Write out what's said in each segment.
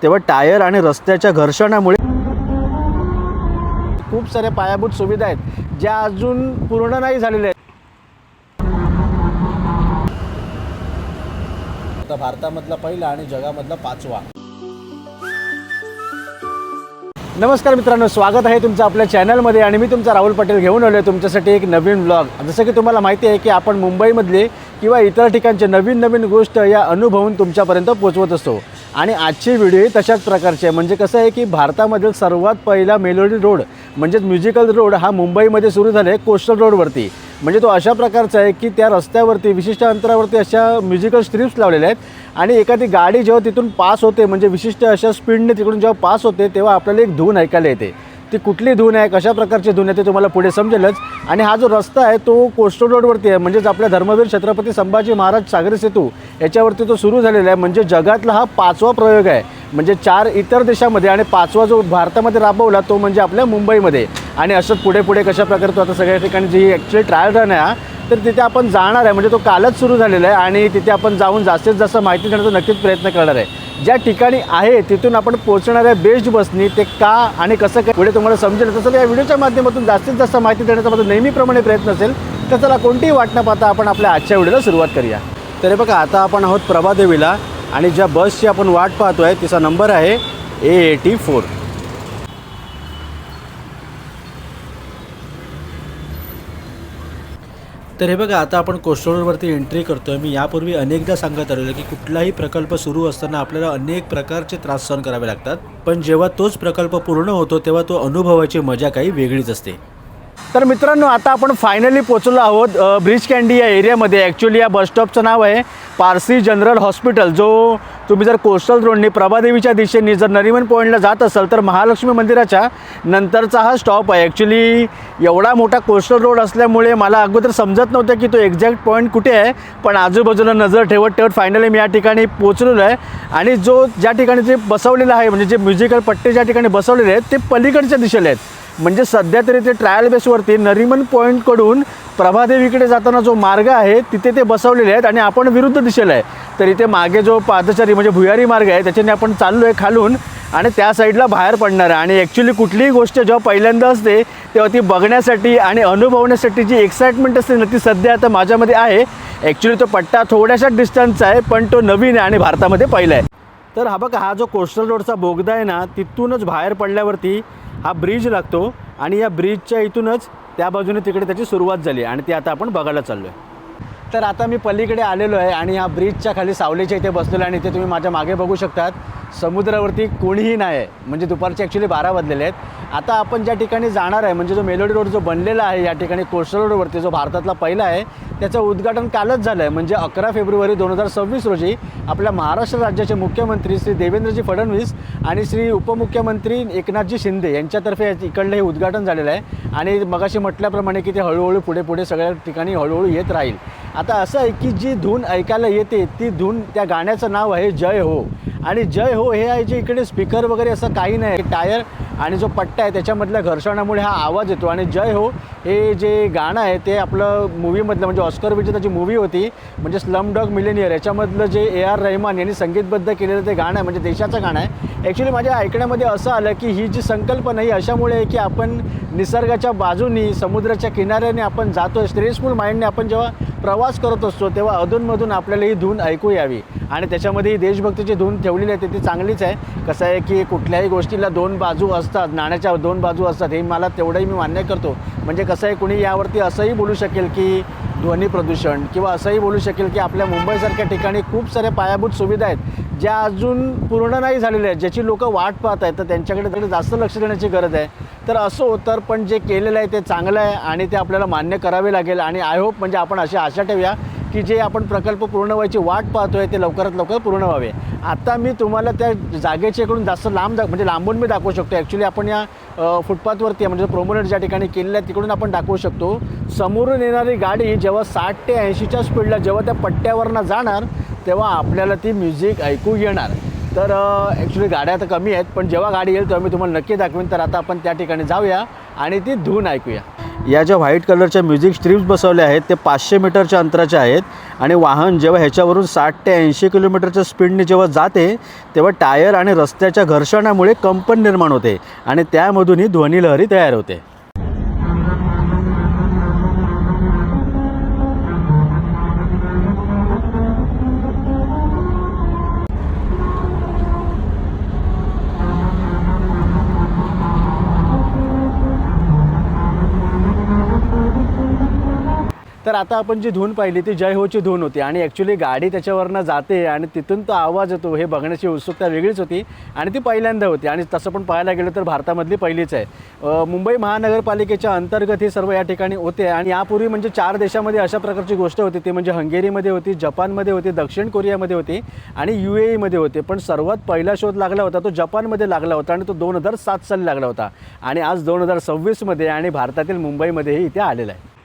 तेव्हा टायर आणि रस्त्याच्या घर्षणामुळे खूप साऱ्या पायाभूत सुविधा आहेत ज्या अजून पूर्ण नाही झालेल्या आहेत. आता भारतामधला पहिला आणि जगामधला 5वा. नमस्कार मित्रांनो, स्वागत आहे तुमचं आपल्या चॅनलमध्ये आणि मी तुमचा राहुल पटेल घेऊन आलो आहे तुमच्यासाठी एक नवीन व्लॉग. जसं की तुम्हाला माहिती आहे की आपण मुंबईमधले किंवा इतर ठिकाणचे नवीन गोष्ट या अनुभवून तुमच्यापर्यंत पोहोचवत असतो. आणि आजची व्हिडिओ तशाच प्रकारची आहे. म्हणजे कसं आहे की भारतामधील सर्वात पहिला मेलोडी रोड म्हणजेच म्युझिकल रोड हा मुंबईमध्ये सुरू झाला आहे कोस्टल रोडवरती. म्हणजे तो अशा प्रकारचा आहे की त्या रस्त्यावरती विशिष्ट अंतरावरती अशा म्युझिकल स्ट्रिप्स लावलेल्या आहेत आणि एखादी गाडी जेव्हा तिथून पास होते म्हणजे विशिष्ट अशा स्पीडने तिकडून जेव्हा पास होते तेव्हा आपल्याला एक धून ऐकायला येते. ती कुठली धून आहे, कशा प्रकारची धून आहे ते तुम्हाला पुढे समजेलच. आणि हा जो रस्ता आहे तो कोस्टल रोडवरती आहे. म्हणजेच आपल्या धर्मवीर छत्रपती संभाजी महाराज सागरी सेतू याच्यावरती तो सुरू झालेला आहे. म्हणजे जगातला हा 5वा प्रयोग आहे. म्हणजे 4 इतर देशामध्ये आणि 5वा जो भारतामध्ये राबवला तो म्हणजे आपल्या मुंबईमध्ये. आणि असंच पुढे कशा प्रकारे तो आता सगळ्या ठिकाणी जी ॲक्च्युअली ट्रायल रन आहे तर तिथे आपण जाणार आहे. म्हणजे तो कालच सुरू झालेला आहे आणि तिथे आपण जाऊन जास्तीत जास्त माहिती देण्याचा नक्कीच प्रयत्न करणार आहे. ज्या ठिकाणी आहे तिथून आपण पोहोचणार आहे बेस्ट बसनी. ते का आणि कसं काय पुढे तुम्हाला समजेल. तसं या व्हिडिओच्या माध्यमातून जास्तीत जास्त माहिती देण्याचा माझा नेहमीप्रमाणे प्रयत्न असेल. तर चला कोणतीही वाट न पाहता आपण आपल्या आजच्या व्हिडिओला सुरुवात करूया. तर बघा आता आपण आहोत प्रभादेवीला आणि ज्या बसची आपण वाट पाहतो आहे तिचा नंबर आहे A84. तर हे बघा आता आपण कोस्टल रोडवरती एंट्री करतो आहे. मी यापूर्वी अनेकदा सांगत आलेलो की कुठलाही प्रकल्प सुरू असताना आपल्याला अनेक प्रकारचे त्रास सहन करावे लागतात. पण जेव्हा तोच प्रकल्प पूर्ण होतो तेव्हा तो अनुभवाची मजा काही वेगळीच असते. तर मित्रांनो आता आपण फायनली पोचलो आहोत ब्रिज कँडी या एरियामध्ये. ॲक्च्युली या बसस्टॉपचं नाव आहे पारसी जनरल हॉस्पिटल. जो तुम्ही जर कोस्टल रोडने प्रभादेवीच्या दिशेने जर नरिमन पॉईंटला जात असाल तर महालक्ष्मी मंदिराच्या नंतरचा हा स्टॉप आहे. ॲक्च्युली एवढा मोठा कोस्टल रोड असल्यामुळे मला अगोदर समजत नव्हतं की तो एक्झॅक्ट पॉईंट कुठे आहे. पण आजूबाजूला नजर ठेवत फायनली मी या ठिकाणी पोचलेलो आहे. आणि ज्या ठिकाणी जे बसवलेलं आहे म्हणजे जे म्युझिकल पट्टे ज्या ठिकाणी बसवलेले आहेत ते पलीकडच्या दिशेला आहेत. म्हणजे सध्या तरी ते ट्रायल बेसवरती नरिमन पॉईंटकडून प्रभादेवीकडे जाताना जो मार्ग आहे तिथे ते बसवलेले आहेत आणि आपण विरुद्ध दिशेला आहे. तर इथे मागे जो पादचारी म्हणजे भुयारी मार्ग आहे त्याच्याने आपण चाललो आहे खालून आणि त्या साईडला बाहेर पडणार आहे. आणि ॲक्च्युली कुठलीही गोष्ट जेव्हा पहिल्यांदा असते तेव्हा ती बघण्यासाठी आणि अनुभवण्यासाठी जी एक्साइटमेंट असते ना ती सध्या आता माझ्यामध्ये आहे. ॲक्च्युली तो पट्टा थोड्याशा डिस्टन्सचा आहे पण तो नवीन आहे आणि भारतामध्ये पहिला आहे. तर हा बघा हा जो कोस्टल रोडचा बोगदा आहे ना तिथूनच बाहेर पडल्यावरती हा ब्रिज लागतो आणि या ब्रिजच्या इथूनच त्या बाजूने तिकडे त्याची सुरुवात झाली आणि ती आता आपण बघायला चाललो आहे. तर आता मी पलीकडे आलेलो आहे आणि ह्या ब्रिजच्या खाली सावलीच्या इथे बसलेलो आहे आणि इथे तुम्ही माझ्या मागे बघू शकतात समुद्रावरती कोणीही नाही आहे. म्हणजे दुपारचे ॲक्च्युली 12 वाजलेले आहेत. आता आपण ज्या ठिकाणी जाणार आहे म्हणजे जो मेलोडी रोड जो बनलेला आहे या ठिकाणी कोस्टल रोडवरती जो भारतातला पहिला आहे त्याचं उद्घाटन कालच झालं आहे. म्हणजे 11 फेब्रुवारी 2026 रोजी आपल्या महाराष्ट्र राज्याचे मुख्यमंत्री श्री देवेंद्रजी फडणवीस आणि श्री उपमुख्यमंत्री एकनाथजी शिंदे यांच्यातर्फे इकडलं हे उद्घाटन झालेलं आहे. आणि मगाशी म्हटल्याप्रमाणे की ते हळूहळू पुढे सगळ्या ठिकाणी हळूहळू येत राहील. आता असं आहे की जी धून ऐकायला येते ती धून त्या गाण्याचं नाव आहे जय हो. आणि जय हो हे आहे जे इकडे स्पीकर वगैरे असं काही नाही. टायर आणि जो पट्टा आहे त्याच्यामधल्या घर्षणामुळे हा आवाज येतो. आणि जय हो हे जे गाणं आहे ते आपलं मूवीमधलं म्हणजे ऑस्कर विजेताची मूवी होती म्हणजे स्लमडॉग मिलेनियर याच्यामधलं जे AR रहमान यांनी संगीतबद्ध केलेलं ते गाणं आहे म्हणजे देशाचं गाणं आहे. ॲक्च्युली माझ्या ऐकण्यामध्ये असं आलं की ही जी संकल्पना ही अशामुळे आहे की आपण निसर्गाच्या बाजूनी समुद्राच्या किनाऱ्याने आपण जातो आहे. स्ट्रेसफुल माइंडने आपण जेव्हा प्रवास करत असतो तेव्हा अधूनमधून आपल्याला ही धून ऐकू यावी आणि त्याच्यामध्ये ही देशभक्तीची धून ठेवलेली आहे ती चांगलीच आहे. कसं आहे की कुठल्याही गोष्टीला 2 बाजू असतात, नाण्याच्या 2 बाजू असतात हे मला तेवढंही मी मान्य करतो. म्हणजे कसं आहे कुणी यावरती असंही बोलू शकेल की ध्वनी प्रदूषण किंवा असंही बोलू शकेल की आपल्या मुंबईसारख्या ठिकाणी खूप साऱ्या पायाभूत सुविधा आहेत ज्या अजून पूर्ण नाही झालेल्या आहेत ज्याची लोकं वाट पाहत आहेत. तर त्यांच्याकडे जास्त लक्ष देण्याची गरज आहे. तर असो तर पण जे केलेलं आहे ते चांगलं आहे आणि ते आपल्याला मान्य करावे लागेल. आणि आय होप म्हणजे आपण अशी आशा ठेवूया की जे आपण प्रकल्प पूर्ण व्हायची वाट पाहतोय ते लवकरात लवकर पूर्ण व्हावे. आता मी तुम्हाला त्या जागेच्या इकडून जास्त म्हणजे लांबून मी दाखवू शकतो. ॲक्च्युली आपण या फुटपाथवरती म्हणजे प्रोमोनेट ज्या ठिकाणी केलेलं आहे तिकडून आपण दाखवू शकतो. समोरून येणारी गाडी जेव्हा 60 ते 80च्या स्पीडला जेव्हा त्या पट्ट्यावरनं जाणार तेव्हा आपल्याला ती म्युझिक ऐकू येणार. तर ॲक्च्युली गाड्या आता कमी आहेत, पण जेव्हा गाडी येईल तेव्हा मी तुम्हाला नक्की दाखवेन. तर आता आपण त्या ठिकाणी जाऊया आणि ती धून ऐकूया. या ज्या व्हाईट कलरच्या म्युझिक स्ट्रीप्स बसवल्या आहेत ते 500 मीटरच्या अंतराच्या आहेत आणि वाहन जेव्हा ह्याच्यावरून 60 ते 80 किलोमीटरच्या स्पीडने जेव्हा जाते तेव्हा टायर आणि रस्त्याच्या घर्षणामुळे कंपन निर्माण होते आणि त्यामधून ही ध्वनिलहरी तयार होते. तर आता आपण जी धून पाहिली ती जय होची धून होती आणि ॲक्च्युली गाडी त्याच्यावरनं जाते आणि तिथून तो आवाज येतो हे बघण्याची उत्सुकता वेगळीच होती आणि ती पहिल्यांदा होती आणि तसं पण पाहायला गेलं तर भारतामधली पहिलीच आहे. मुंबई महानगरपालिकेच्या अंतर्गत ही सर्व या ठिकाणी होते आणि यापूर्वी म्हणजे 4 देशामध्ये अशा प्रकारची गोष्ट होती. ती म्हणजे हंगेरीमध्ये होती, जपानमध्ये होती, दक्षिण कोरियामध्ये होती आणि UAEमध्ये होते. पण सर्वात पहिला शोध लागला होता तो जपानमध्ये लागला होता आणि तो 2007 साली लागला होता आणि आज 2026मध्ये आणि भारतातील मुंबईमध्येही इथे आलेला आहे.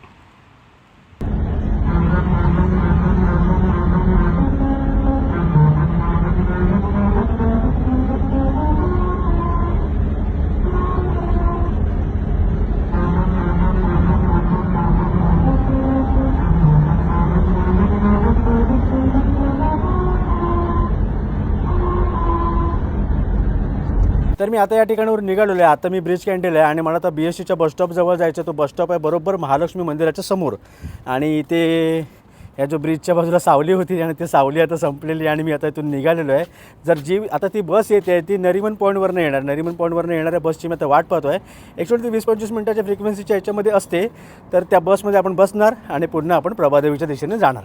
तर मी आता या ठिकाणावर निघालेलो आहे. आता मी ब्रिज कॅन्टील आहे आणि मला आता BSTच्या बसस्टॉपजवळ जायचं. तो बसस्टॉप आहे बरोबर महालक्ष्मी मंदिराच्या समोर आणि इथे या जो ब्रिजच्या बाजूला सावली होती आणि ती सावली आता संपलेली आणि मी आता इथून निघालेलो आहे. जर जी आता ती बस येते ती नरिमन पॉईंटवरनं येणार. नरिमन पॉईंटवरनं येणाऱ्या बसची मी आता वाट पाहतो आहे. ॲक्च्युली ती 20-25 मिनिटाच्या फ्रिक्वेन्सीच्या याच्यामध्ये असते. तर त्या बसमध्ये आपण बसणार आणि पुन्हा आपण प्रभादेवीच्या दिशेने जाणार.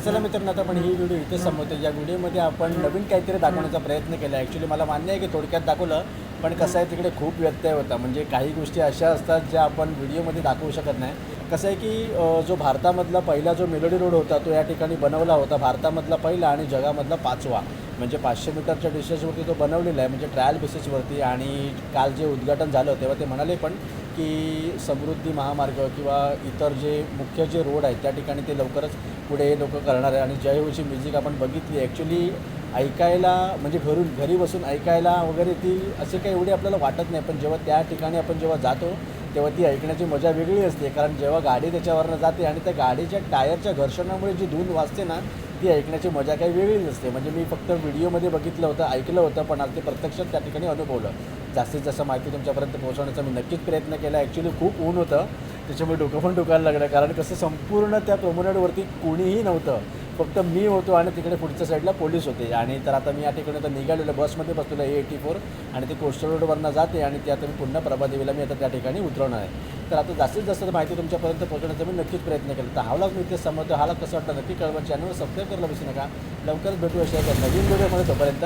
चला मित्रांनो, आता आपण ही व्हिडिओ इथे संपवतो. या व्हिडिओमध्ये आपण नवीन काहीतरी दाखवण्याचा प्रयत्न केला. ॲक्च्युली मला मान्य आहे की थोडक्यात दाखवलं, पण कसं आहे तिकडे खूप व्यत्यय होता. म्हणजे काही गोष्टी अशा असतात ज्या आपण व्हिडिओमध्ये दाखवू शकत नाही. कसं आहे की जो भारतामधला पहिला जो मेलोडी रोड होता तो या ठिकाणी बनवला होता. भारतामधला पहिला आणि जगामधला 5वा. म्हणजे 500 मीटरच्या डिस्टन्सवरती तो बनवलेला आहे, म्हणजे ट्रायल बेसिसवरती. आणि काल जे उद्घाटन झालं तेव्हा ते म्हणाले पण की समृद्धी महामार्ग किंवा इतर जे मुख्य जे रोड आहेत त्या ठिकाणी ते लवकरच पुढे हे लोक करणार आहे. आणि जय होची म्युझिक आपण बघितली ॲक्च्युली ऐकायला, म्हणजे घरी बसून ऐकायला वगैरे ती असे काही एवढी आपल्याला वाटत नाही, पण जेव्हा त्या ठिकाणी आपण जेव्हा जातो तेव्हा ती ऐकण्याची मजा वेगळी असते. कारण जेव्हा गाडी त्याच्यावरनं जाते आणि त्या गाडीच्या टायरच्या घर्षणामुळे जी धून वाजते ना ती ऐकण्याची मजा काही वेगळीच असते. म्हणजे मी फक्त व्हिडिओमध्ये बघितलं होतं, ऐकलं होतं, पण आता ते प्रत्यक्षात त्या ठिकाणी अनुभवलं. जास्तीत जास्त माहिती तुमच्यापर्यंत पोहोचवण्याचा मी नक्कीच प्रयत्न केला. ॲक्च्युली खूप ऊन होतं त्याच्यामुळे डोकं पण दुखायला लागलं. कारण कसं संपूर्ण त्या प्रोमेनेडवरती कोणीही नव्हतं, फक्त मी होतो आणि तिकडे पुढच्या साईडला पोलीस होते. आणि तर आता मी या ठिकाणी आता निघालेलो बसमध्ये बसलेलो A84 आणि ते कोस्टल रोडवरनं जाते आणि ते आता मी पुन्हा प्रभादेवीला मी आता त्या ठिकाणी उतरवणार आहे. तर आता जास्तीत जास्त माहिती तुमच्यापर्यंत पोहोचवण्याचा मी नक्कीच प्रयत्न केला. तर हा व्लॉग मी इथेच संपवतो. हा व्लॉग कसं वाटतं नक्की कळवा. चॅनलवर सबस्क्राईब करायला विसरू नका. लवकरच भेटू अशा एका नवीन व्हिडिओमध्ये. तोपर्यंत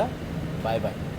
बाय बाय.